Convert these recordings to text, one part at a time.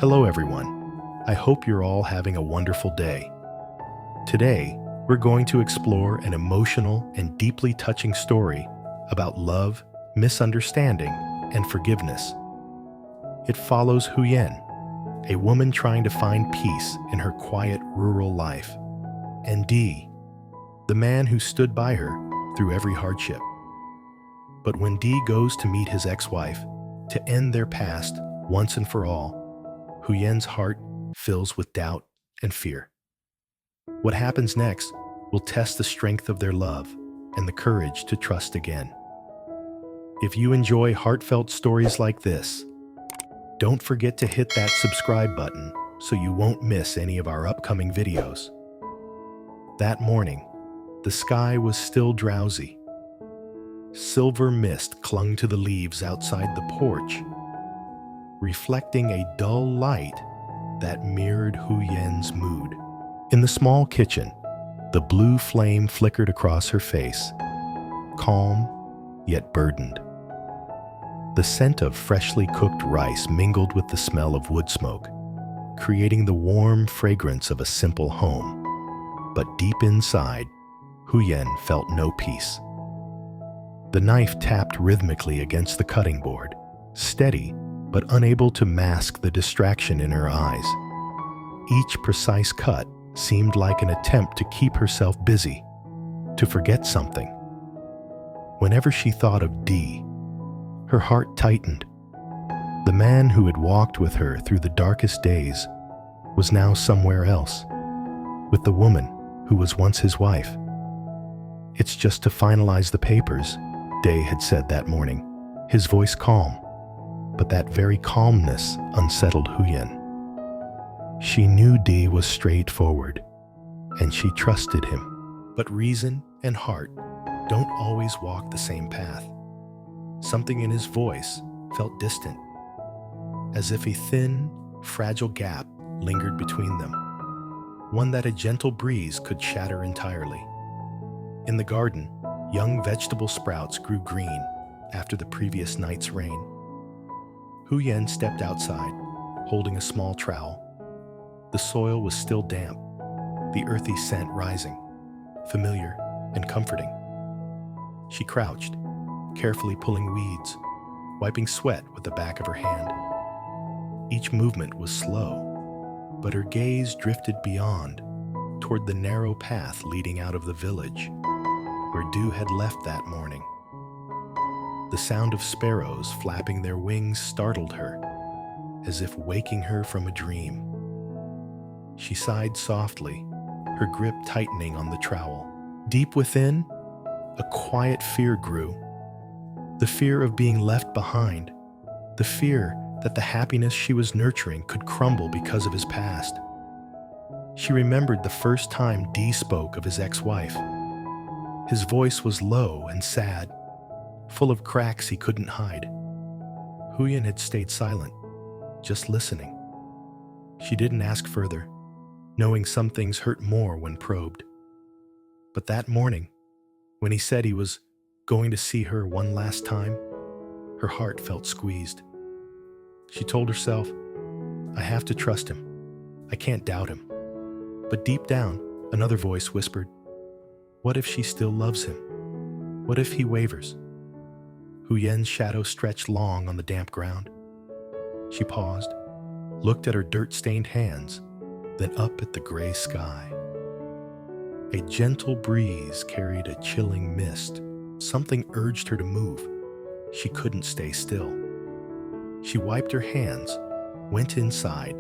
Hello everyone. I hope you're all having a wonderful day. Today, we're going to explore an emotional and deeply touching story about love, misunderstanding, and forgiveness. It follows Huyen, a woman trying to find peace in her quiet rural life, and Diep, the man who stood by her through every hardship. But when Diep goes to meet his ex-wife to end their past once and for all, Huyen's heart fills with doubt and fear. What happens next will test the strength of their love and the courage to trust again. If you enjoy heartfelt stories like this, don't forget to hit that subscribe button so you won't miss any of our upcoming videos. That morning, the sky was still drowsy. Silver mist clung to the leaves outside the porch, reflecting a dull light that mirrored Huyen's mood. In the small kitchen, the blue flame flickered across her face, calm yet burdened. The scent of freshly cooked rice mingled with the smell of wood smoke, creating the warm fragrance of a simple home. But deep inside, Huyen felt no peace. The knife tapped rhythmically against the cutting board, steady but unable to mask the distraction in her eyes. Each precise cut seemed like an attempt to keep herself busy, to forget something. Whenever she thought of Diep, her heart tightened. The man who had walked with her through the darkest days was now somewhere else, with the woman who was once his wife. "It's just to finalize the papers," Diep had said that morning, his voice calm. But that very calmness unsettled Huyen. She knew Diep was straightforward, and she trusted him. But reason and heart don't always walk the same path. Something in his voice felt distant, as if a thin, fragile gap lingered between them, one that a gentle breeze could shatter entirely. In the garden, young vegetable sprouts grew green after the previous night's rain. Huyen stepped outside, holding a small trowel. The soil was still damp, the earthy scent rising, familiar and comforting. She crouched, carefully pulling weeds, wiping sweat with the back of her hand. Each movement was slow, but her gaze drifted beyond, toward the narrow path leading out of the village, where Dieu had left that morning. The sound of sparrows flapping their wings startled her, as if waking her from a dream. She sighed softly, her grip tightening on the trowel. Deep within, a quiet fear grew. The fear of being left behind, the fear that the happiness she was nurturing could crumble because of his past. She remembered the first time Diep spoke of his ex-wife. His voice was low and sad, full of cracks he couldn't hide. Huyen had stayed silent, just listening. She didn't ask further, knowing some things hurt more when probed. But that morning, when he said he was going to see her one last time, her heart felt squeezed. She told herself, "I have to trust him. I can't doubt him." But deep down, another voice whispered, "What if she still loves him? What if he wavers?" Huyen's shadow stretched long on the damp ground. She paused, looked at her dirt-stained hands, then up at the gray sky. A gentle breeze carried a chilling mist. Something urged her to move. She couldn't stay still. She wiped her hands, went inside,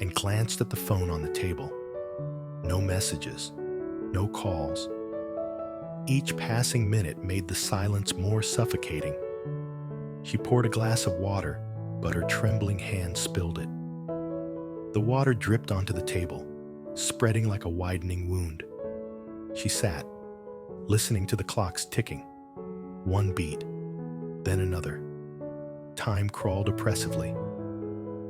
and glanced at the phone on the table. No messages, no calls. Each passing minute made the silence more suffocating. She poured a glass of water, but her trembling hand spilled it. The water dripped onto the table, spreading like a widening wound. She sat, listening to the clocks ticking. One beat, then another. Time crawled oppressively.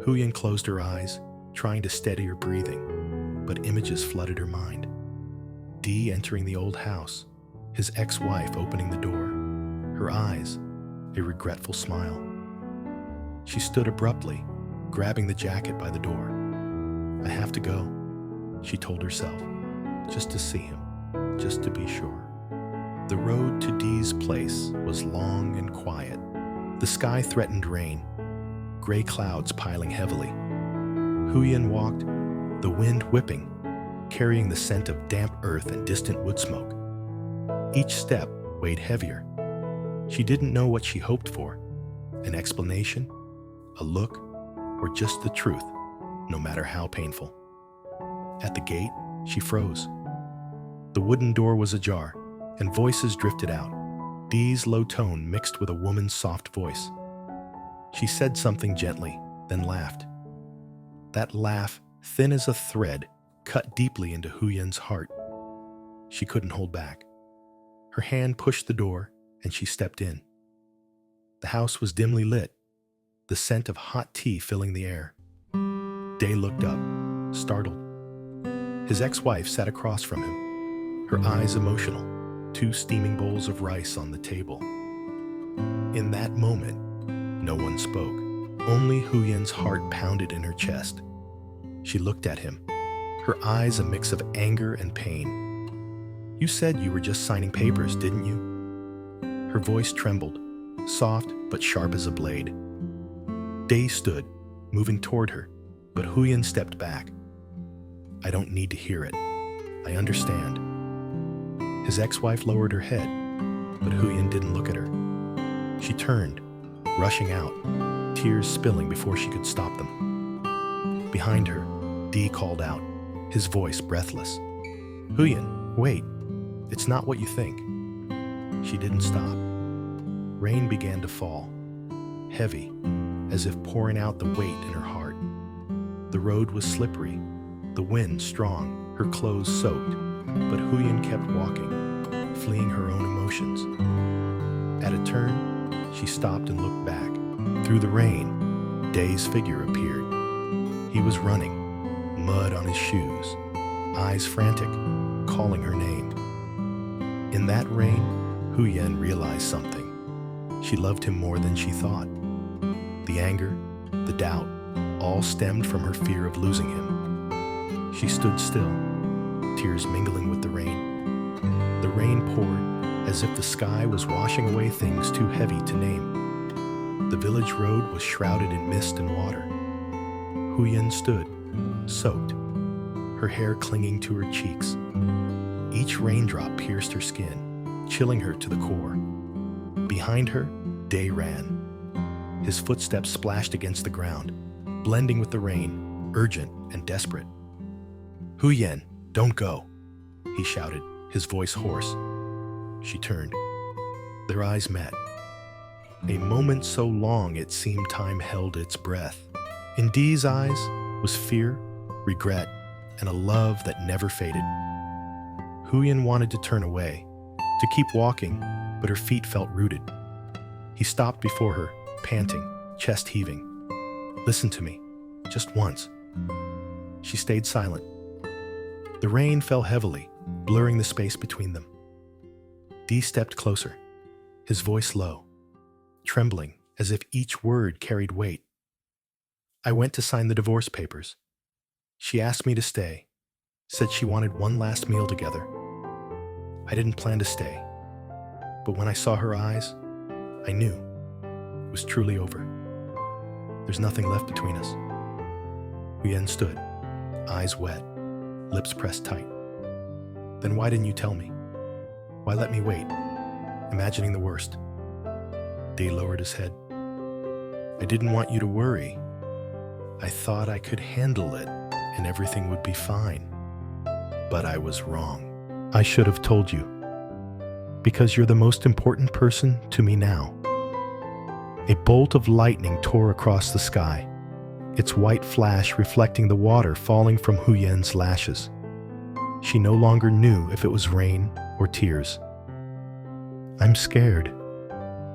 Huyen closed her eyes, trying to steady her breathing, but images flooded her mind. Diep entering the old house, his ex-wife opening the door, her eyes a regretful smile. She stood abruptly, grabbing the jacket by the door. "I have to go," she told herself, "just to see him, just to be sure." The road to Dee's place was long and quiet. The sky threatened rain, gray clouds piling heavily. Huyen walked, the wind whipping, carrying the scent of damp earth and distant wood smoke. Each step weighed heavier. She didn't know what she hoped for, an explanation, a look, or just the truth, no matter how painful. At the gate, she froze. The wooden door was ajar, and voices drifted out. Dee's low tone mixed with a woman's soft voice. She said something gently, then laughed. That laugh, thin as a thread, cut deeply into Huyen's heart. She couldn't hold back. Her hand pushed the door, and she stepped in. The house was dimly lit, the scent of hot tea filling the air. Day looked up, startled. His ex-wife sat across from him, her eyes emotional, two steaming bowls of rice on the table. In that moment, no one spoke. Only Huyen's heart pounded in her chest. She looked at him, her eyes a mix of anger and pain. "You said you were just signing papers, didn't you?" Her voice trembled, soft but sharp as a blade. Day stood, moving toward her, but Huyen stepped back. "I don't need to hear it. I understand." His ex-wife lowered her head, but Huyen didn't look at her. She turned, rushing out, tears spilling before she could stop them. Behind her, Dee called out, his voice breathless. "Huyen, wait. It's not what you think." She didn't stop. Rain began to fall, heavy, as if pouring out the weight in her heart. The road was slippery, the wind strong, her clothes soaked, but Huyen kept walking, fleeing her own emotions. At a turn, she stopped and looked back. Through the rain, Day's figure appeared. He was running, mud on his shoes, eyes frantic, calling her name. In that rain, Huyen realized something. She loved him more than she thought. The anger, the doubt, all stemmed from her fear of losing him. She stood still, tears mingling with the rain. The rain poured as if the sky was washing away things too heavy to name. The village road was shrouded in mist and water. Huyen stood, soaked, her hair clinging to her cheeks. Each raindrop pierced her skin, chilling her to the core. Behind her, Day ran. His footsteps splashed against the ground, blending with the rain, urgent and desperate. "Huyen, don't go," he shouted, his voice hoarse. She turned. Their eyes met. A moment so long it seemed time held its breath. In Dee's eyes was fear, regret, and a love that never faded. Huyen wanted to turn away, to keep walking, but her feet felt rooted. He stopped before her, panting, chest heaving. "Listen to me, just once." She stayed silent. The rain fell heavily, blurring the space between them. Dee stepped closer, his voice low, trembling as if each word carried weight. "I went to sign the divorce papers. She asked me to stay, said she wanted one last meal together. I didn't plan to stay, but when I saw her eyes, I knew it was truly over. There's nothing left between us." Huyen stood, eyes wet, lips pressed tight. "Then why didn't you tell me? Why let me wait, imagining the worst?" Day lowered his head. "I didn't want you to worry. I thought I could handle it and everything would be fine. But I was wrong. I should have told you. Because you're the most important person to me now." A bolt of lightning tore across the sky, its white flash reflecting the water falling from Huyen's lashes. She no longer knew if it was rain or tears. "I'm scared,"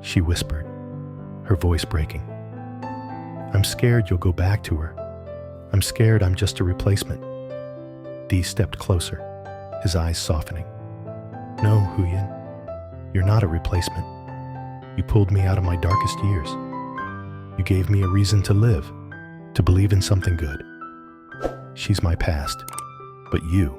she whispered, her voice breaking. "I'm scared you'll go back to her. I'm scared I'm just a replacement." Dee stepped closer, his eyes softening. "No, Huyen, you're not a replacement. You pulled me out of my darkest years. You gave me a reason to live, to believe in something good. She's my past, but you're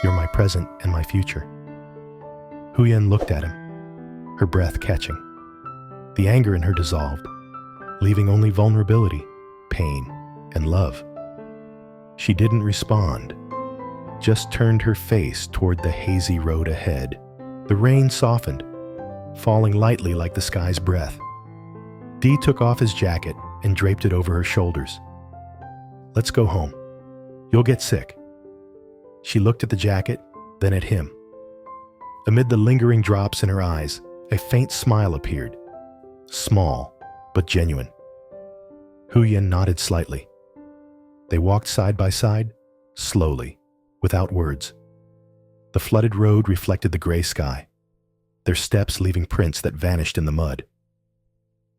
my present and my future. Huyen looked at him, her breath catching. The anger in her dissolved, leaving only vulnerability, pain, and love. She didn't respond, just turned her face toward the hazy road ahead. The rain softened, falling lightly like the sky's breath. Dee took off his jacket and draped it over her shoulders. "Let's go home. You'll get sick." She looked at the jacket, then at him. Amid the lingering drops in her eyes, a faint smile appeared. Small, but genuine. Huyen nodded slightly. They walked side by side, slowly, without words. The flooded road reflected the gray sky, their steps leaving prints that vanished in the mud.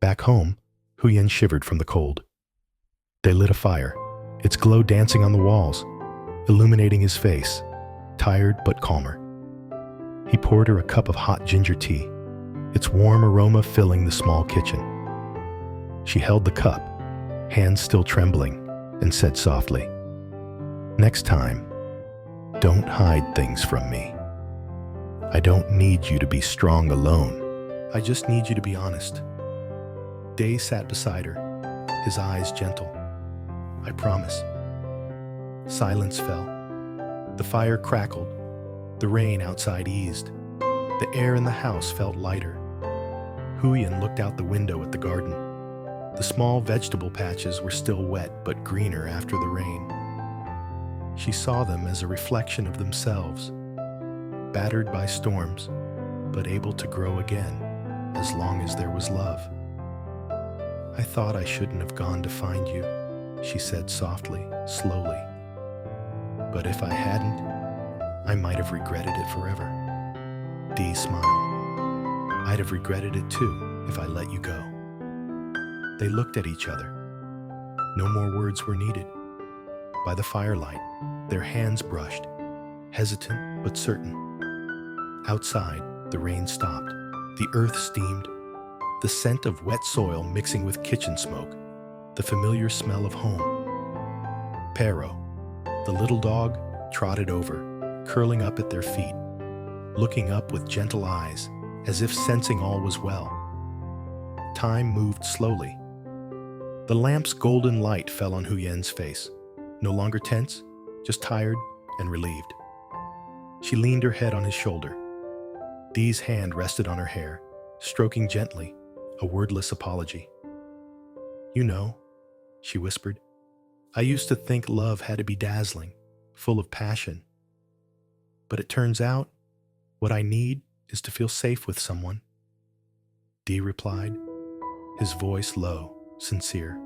Back home, Huyen shivered from the cold. They lit a fire, its glow dancing on the walls, illuminating his face, tired but calmer. He poured her a cup of hot ginger tea, its warm aroma filling the small kitchen. She held the cup, hands still trembling, and said softly, "Next time, don't hide things from me. I don't need you to be strong alone. I just need you to be honest." Day sat beside her, his eyes gentle. "I promise." Silence fell. The fire crackled. The rain outside eased. The air in the house felt lighter. Huyen looked out the window at the garden. The small vegetable patches were still wet but greener after the rain. She saw them as a reflection of themselves, battered by storms, but able to grow again as long as there was love. "I thought I shouldn't have gone to find you," she said softly, slowly. "But if I hadn't, I might have regretted it forever." Dee smiled. "I'd have regretted it too if I let you go." They looked at each other. No more words were needed. By the firelight, their hands brushed, hesitant but certain. Outside, the rain stopped. The earth steamed. The scent of wet soil mixing with kitchen smoke. The familiar smell of home. Pero, the little dog, trotted over, curling up at their feet, looking up with gentle eyes, as if sensing all was well. Time moved slowly. The lamp's golden light fell on Huyen's face, no longer tense, just tired and relieved. She leaned her head on his shoulder. Dee's hand rested on her hair, stroking gently, a wordless apology. "You know," she whispered, "I used to think love had to be dazzling, full of passion. But it turns out, what I need is to feel safe with someone." Dee replied, his voice low, sincere.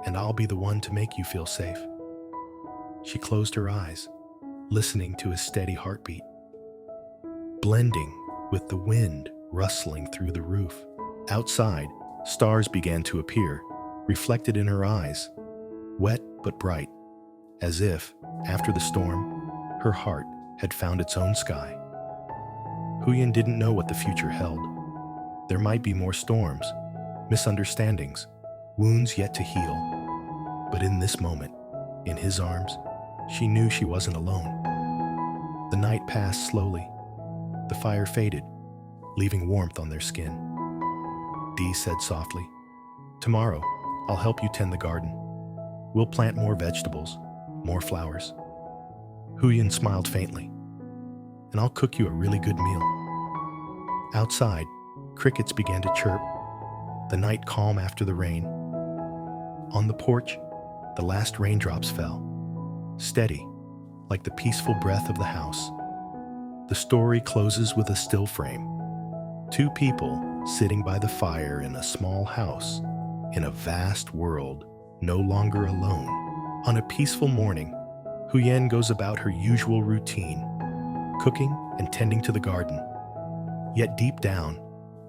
"And I'll be the one to make you feel safe." She closed her eyes, listening to his steady heartbeat, blending with the wind rustling through the roof. Outside, stars began to appear, reflected in her eyes, wet but bright, as if, after the storm, her heart had found its own sky. Huyen didn't know what the future held. There might be more storms, misunderstandings, wounds yet to heal. But in this moment, in his arms, she knew she wasn't alone. The night passed slowly. The fire faded, leaving warmth on their skin. Dee said softly, "Tomorrow, I'll help you tend the garden. We'll plant more vegetables, more flowers." Huyen smiled faintly, "And I'll cook you a really good meal." Outside, crickets began to chirp, the night calm after the rain. On the porch, the last raindrops fell, steady, like the peaceful breath of the house. The story closes with a still frame. Two people sitting by the fire in a small house, in a vast world, no longer alone. On a peaceful morning, Huyen goes about her usual routine, cooking and tending to the garden. Yet deep down,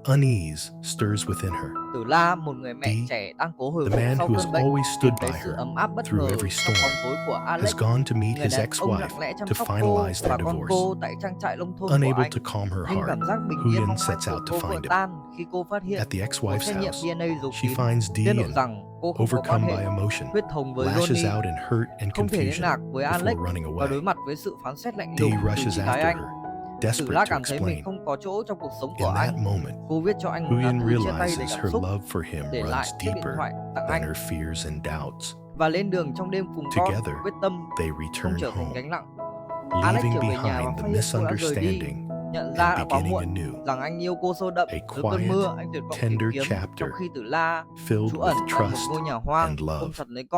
Unease stirs within her. Tử La, một người mẹ Diep, trẻ đang cố hồi the phục man sau who has cơn bệnh, always tìm stood thấy by sự her ấm áp bất through ngờ every trong bóng storm, tối của has Alex, gone to meet người his đàn ông ex-wife lặng lẽ chăm to sóc cô finalize và their con divorce. cô tại trang trại nông thôn của Unable anh. to calm her Nhưng heart, cảm giác bình yên Huyen mong manh sets của out to cô vỡ find him. tan khi cô phát hiện At the một ex-wife's xét nghiệm house, DNA dấu she kín finds tiết lộ Diep, rằng cô không có quan overcome hệ by emotion, huyết thống với lashes Johnny, out in hurt and không thể liên confusion lạc với before Alex running và đối away. mặt với sự phán xét lạnh lùng Dee từ rushes chị gái after anh. her, Tử desperate La to cảm thấy mình explain. không có chỗ trong cuộc sống In của that anh. moment, Cô viết cho anh một lá Huyen thư chia tay đầy realizes cảm her xúc, love for him để runs lại chiếc điện deeper thoại tặng than anh, her fears and doubts. và lên đường trong đêm cùng con, Together, quyết tâm they không return trở thành home, gánh nặng. Alex leaving trở về nhà và behind phát the hiện cô đã rời đi, misunderstanding nhận ra đã and quá beginning muộn, anew. rằng anh yêu cô sâu đậm. A Giữa cơn quiet, mưa, anh tuyệt vọng tìm tender kiếm, chapter trong khi Tử La filled trú with ẩn tại một trust ngôi nhà hoang, and ôm love. chặt lấy con.